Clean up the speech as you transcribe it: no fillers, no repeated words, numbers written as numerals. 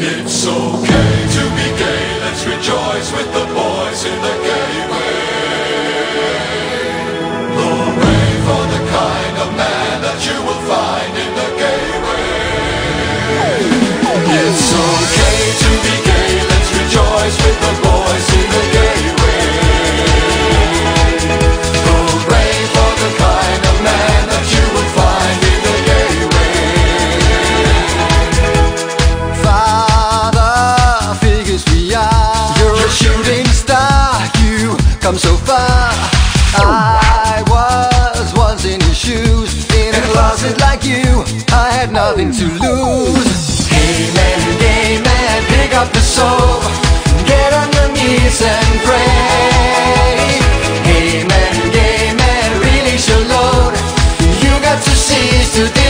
It's okay to be gay, let's rejoice with the boys in the gay way. Hooray for the kind of man that you will find in the gay way. It's okay to be gay, let's rejoice with the boys in the gay way. Hooray for the kind of man that you will find in the gay way. Father figures we are. You're a shooting star, you come so far. I was once in your shoes, in a closet like you, I had nothing to lose. Gay man, pick up the soul, get on your knees and pray. Gay man, release your load. You got to seize today.